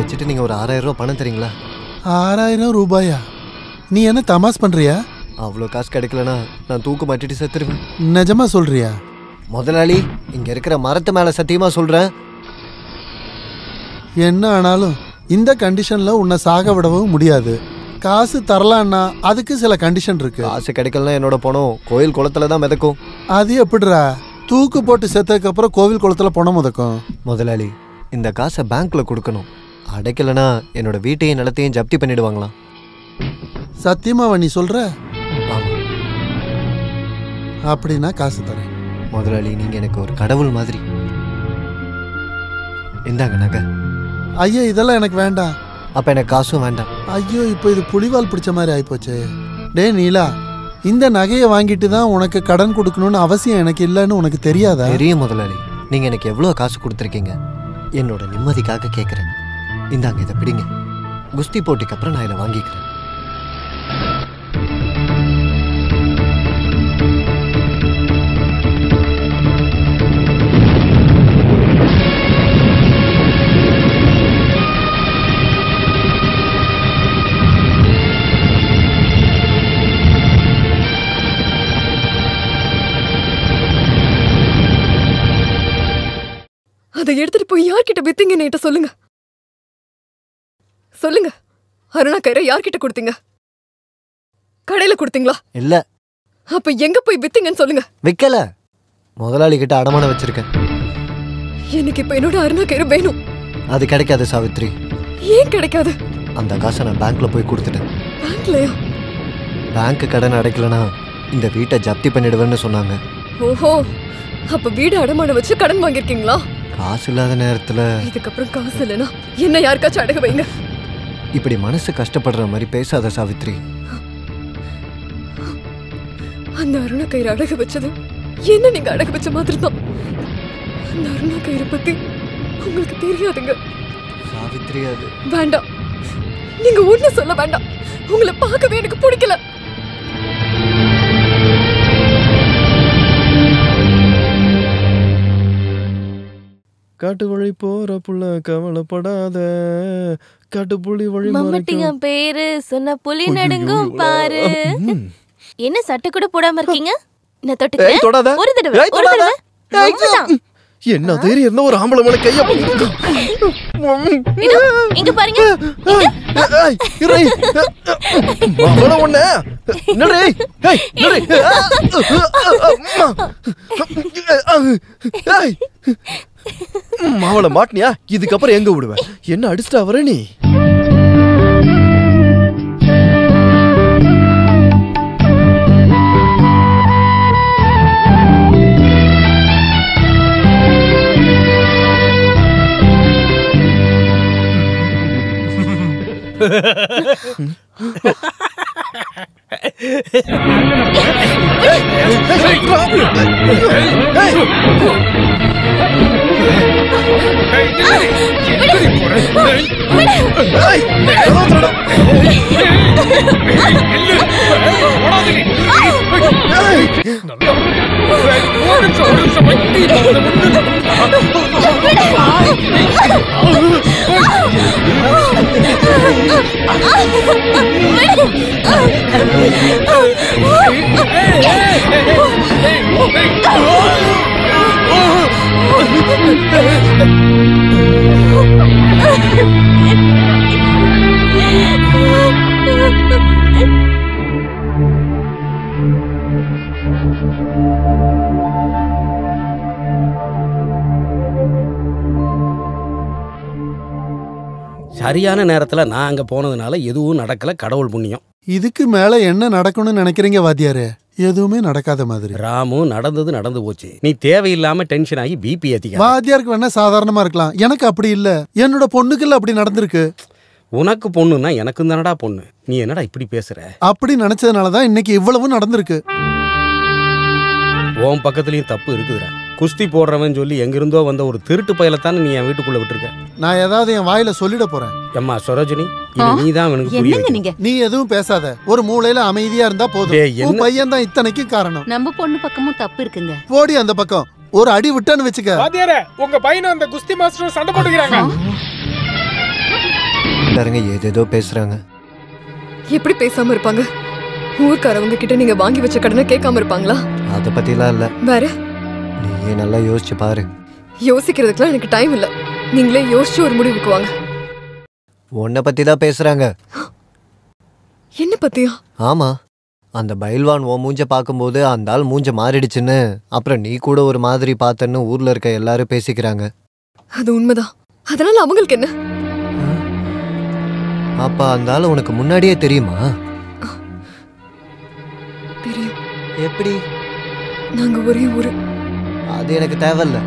வச்சுட்டு நீங்க ஒரு 6000 ரூபாய் பணம் தரீங்களா? 6000 ரூபாயா? நீ என்ன தமாஸ் பண்றியா? அவ்வளோ காசு கிடைக்கலனா நான் தூக்கு மாட்டிட்டு செத்துருவேன். நிஜமா சொல்றியா? முதலாளி, இங்க இருக்கிற மரத்து மேல சத்தியமா சொல்றேன். என்ன ஆனாலும் இந்த கண்டிஷன்ல உன்னை சாக விடவும் முடியாது. காசு தரலான்னா அதுக்கு சில கண்டிஷன் இருக்கு. காசு கிடைக்கலனா என்னோட பணம் கோயில் குளத்துல தான் மிதக்கும். அது எப்படிடா? தூக்கு போட்டு செத்ததுக்கு அப்புறம் கோவில் குளத்துல பணம் மிதக்கும்? முதலாளி, இந்த காசை பேங்க்ல கொடுக்கணும். அடைக்கலனா என்னோட வீட்டையும் நிலத்தையும் ஜப்தி பண்ணிடுவாங்களாம். சத்தியமாவா நீ சொல்ற? ஆமா. அப்படின்னா காசு தரேன். முதலாளி, நீங்க எனக்கு ஒரு கடவுள் மாதிரி. இந்தாங்க நகை. ஐயோ, இதெல்லாம் எனக்கு வேண்டாம். அப்ப எனக்கு காசும் வேண்டாம். ஐயோ, இப்போ இது புலிவால் பிடிச்ச மாதிரி ஆயிப்போச்சு. டே நீலா, இந்த நகையை வாங்கிட்டு தான் உனக்கு கடன் கொடுக்கணும்னு அவசியம் எனக்கு இல்லைன்னு உனக்கு தெரியாதா? தெரியும் முதலாளி. நீங்க எனக்கு எவ்வளவு காசு கொடுத்துருக்கீங்க. என்னோட நிம்மதிக்காக கேட்குறேன். இந்தாங்க, இதை பிடிங்க. குஸ்தி போட்டிக்கு அப்புறம் நான் இதை வாங்கிக்கிறேன். அதை எடுத்துட்டு போய் யார்கிட்ட வித்தீங்கன்னு என்கிட்ட சொல்லுங்க. சொல்லுங்க. அருணா கயிறை யார்கிட்ட கொடுத்தீங்க? கடையில கொடுத்தீங்களா? இல்ல. அப்ப எங்க போய் வித்தீங்கன்னு சொல்லுங்க. விக்கல. முதலாளி கிட்ட அடமானம் வச்சிருக்கேன். எனக்கு இப்ப என்னோட அருணா கயிறு வேணும். அது கிடைக்காது சாவித்ரி. ஏன் கிடைக்காது? அந்த காசை நான் பேங்க்ல போய் கொடுத்துட்டேன். பேங்க்லயா? பேங்க் கடன் அடைக்கலனா இந்த வீட்டை ஜப்தி பண்ணிடுவேன்னு சொன்னாங்க. ஓஹோ, அப்ப வீடு அடமானம் வச்சு கடன் வாங்கிருக்கீங்களா? காசு இல்லாத நேரத்துல. இதுக்கப்புறம் காசு இல்லைன்னா என்ன யாருக்காச்சும் அடகு வைங்க. இப்படி மனசு கஷ்டப்படுற மாதிரி பேசாத சாவித்ரி. அந்த அருணா கயிறு அடகு வச்சது என்ன நீங்க அடகு வச்ச மாதிரி தான். அந்த அருணா கயிறு பத்தி உங்களுக்கு தெரியாதுங்க சாவித்ரி. அது வேண்டாம். நீங்க ஒண்ணு சொல்ல வேண்டாம். உங்களை பார்க்கவே எனக்கு பிடிக்கல. காட்டு வழி போற புள்ள கவலைப்படாத, காட்டு புலி வழி மம்மட்டிங்க பேரு சொன்ன புலி நடுங்கும் பாரு. என்ன சட்டை கூட போடாம இருக்கீங்க? நான் தொட்டுக்கிறேன். ஒரு தடவை, ஒரு தடவை. என்ன தைரியம் இருந்தா ஒரு ஆம்பளை மேல கைய இங்க பாருங்க. மாவளை மாட்டினியா? இதுக்கப்புறம் எங்க விடுவேன்? என்ன அடிச்சுட்டா வர நீ? சரியான நேரத்துல நான் அங்க போனதுனால எதுவும் நடக்கல. கடவுள் புண்ணியம். இதுக்கு மேல என்ன நடக்கணும்னு நினைக்கிறீங்க வாத்தியாரே? எதுவுமே நடக்காத மாதிரி. ராமு, நடந்தது நடந்து போச்சு. நீ தேவையில்லாம டென்ஷன் ஆகி பிபி ஏத்திக்க. வாத்தியாருக்கு வேணா சாதாரணமா இருக்கலாம், எனக்கு அப்படி இல்ல. என்னோட பொண்ணுக்கு இல்ல அப்படி நடந்திருக்கு. உனக்கு பொண்ணுன்னா எனக்கு தானடா பொண்ணு. நீ என்னடா இப்படி பேசுற? அப்படி நினைச்சதுனாலதான் இன்னைக்கு இவ்வளவு நடந்திருக்கு. உன் பக்கத்துலயும் தப்பு இருக்குதுடா. குஸ்தி போடுறவன் சொல்லி எங்கிருந்தோ வந்த ஒரு திருட்டு பயலத்தானே நீ என் வீட்டுக்குள்ள விட்டுருக்க. நான் ஏதாவது என் வாயில சொல்லிட போறேன். அம்மா சரோஜினி, நீ தான் அவனுக்கு புரிய. நீ எதுவும் பேசாத. ஒரு மூலையில அமைதியா இருந்தா போதும். உன் பையன் தான் இத்தனைக்கு காரணம். நம்ம பொண்ணு பக்கமும் தப்பு இருக்குங்க. போடி அந்த பக்கம். ஒரு அடி விட்டான்னு வச்சுக்க. வாத்தியாரே, உங்க பையனும் அந்த குஸ்தி மாஸ்டரும் சண்டை போட்டுக்கிறாங்க. ஊர்க்காரங்க ஏதேதோ பேசுறாங்க. எப்படி பேசாம இருப்பாங்க? ஊர்க்காரவங்க கிட்ட நீங்க வாங்கி வச்ச கடனை கேட்காம இருப்பாங்களா? அதை பத்திலாம் இல்ல. வேற? நீயே நல்லா யோசிச்சு பாரு. யோசிக்கிறதுக்குலாம் எனக்கு டைம் இல்ல. நீங்களே யோசிச்சு ஒரு முடிவுக்கு வாங்க. உன்னை பத்தி தான் பேசுறாங்க. என்ன பத்தியா? ஆமா, அந்த பைல்வான் உன் மூஞ்ச பார்க்கும்போது அந்த ஆள் மூஞ்ச மாறிடுச்சுன்னு, அப்புறம் நீ கூட ஒரு மாதிரி பார்த்தன்னு ஊர்ல இருக்க எல்லாரும் பேசிக்கிறாங்க. அது உண்மைதான். அதனால அவங்களுக்கு என்ன? அப்ப அந்த ஆள் உனக்கு முன்னாடியே தெரியுமா? தெரியும். எப்படி? நாங்க ஒரே ஊரு. அது எனக்கு தேவையில்ல.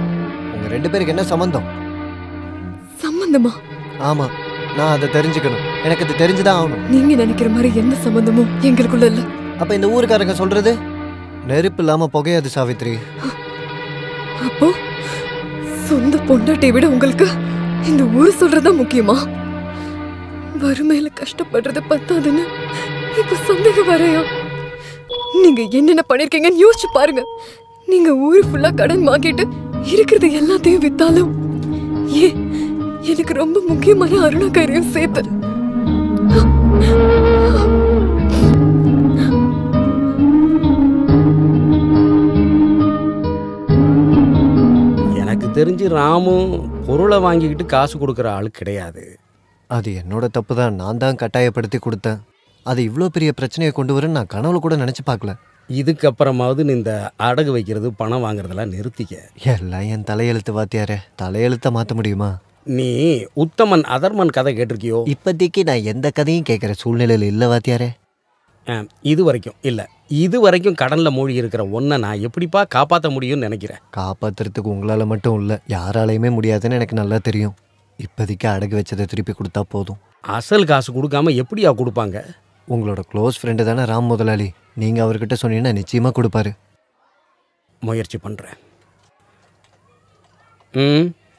உங்க 2 பேருக்கு என்ன சம்பந்தம்? சம்பந்தமா? ஆமா, நான் அதை தெரிஞ்சுக்கணும். எனக்கு அது தெரிஞ்சுதான் ஆகணும். நீங்க நினைக்கிற மாதிரி எந்த சம்பந்தமும் எங்களுக்குள்ள இல்ல. அப்ப இந்த ஊருக்காரங்க சொல்றது நெருப்பு இல்லாம புகையாது சாவித்ரி. அப்போ சொந்த பொண்டாட்டியை விட உங்களுக்கு இந்த ஊரு சொல்றதா முக்கியமா? வறுமையில கஷ்டப்படுறது பத்தாதுன்னு இப்ப சந்தேகம் வரையா? நீங்க என்னென்ன பண்ணிருக்கீங்கன்னு யோசிச்சு பாருங்க. நீங்க ஊரு ஃபுல்லா கடன் வாங்கிட்டு இருக்கிறது எல்லாத்தையும் வித்தாலும் எனக்கு ரொம்ப முக்கியமான அருணாக்கரையும் சேர்த்து எனக்கு தெரிஞ்சு ராமு பொருளை வாங்கிக்கிட்டு காசு கொடுக்குற ஆள் கிடையாது. அது என்னோட தப்பு தான். நான் தான் கட்டாயப்படுத்தி கொடுத்தேன். அது இவ்வளோ பெரிய பிரச்சனையை கொண்டு வரேன்னு நான் கனவுல கூட நினச்சி பார்க்கல. இதுக்கப்புறமாவது நீ இந்த அடகு வைக்கிறது பணம் வாங்குறதெல்லாம் நிறுத்திக்க. எல்லாம் என் தலையெழுத்து வாத்தியாரே. தலையெழுத்த மாற்ற முடியுமா? நீ உத்தமன் அதர்மன் கதை கேட்டிருக்கியோ? இப்போதைக்கு நான் எந்த கதையும் கேட்குற சூழ்நிலையில் இல்லை வாத்தியாரே. இது வரைக்கும் இல்லை. இது வரைக்கும் கடனில் மூழ்கி இருக்கிற ஒன்றை நான் எப்படிப்பா காப்பாற்ற முடியும்னு நினைக்கிறேன். காப்பாற்றுறதுக்கு உங்களால் மட்டும் இல்லை, யாராலையுமே முடியாதுன்னு எனக்கு நல்லா தெரியும். இப்போதைக்கு அடகு வச்சதை திருப்பி கொடுத்தா போதும். அசல் காசு கொடுக்காம எப்படியா கொடுப்பாங்க? உங்களோட க்ளோஸ் ஃப்ரெண்டு தானே ராம் முதலாளி. நீங்கள் அவர்கிட்ட சொன்னீங்கன்னா நிச்சயமாக கொடுப்பாரு. முயற்சி பண்ணுறேன்.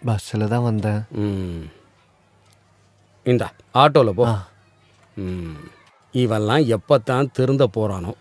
பஸ்ஸில் தான் வந்தேன். இந்தா ஆட்டோவில் போ. இவெல்லாம் எப்போத்தான் திருந்த போகிறானோ.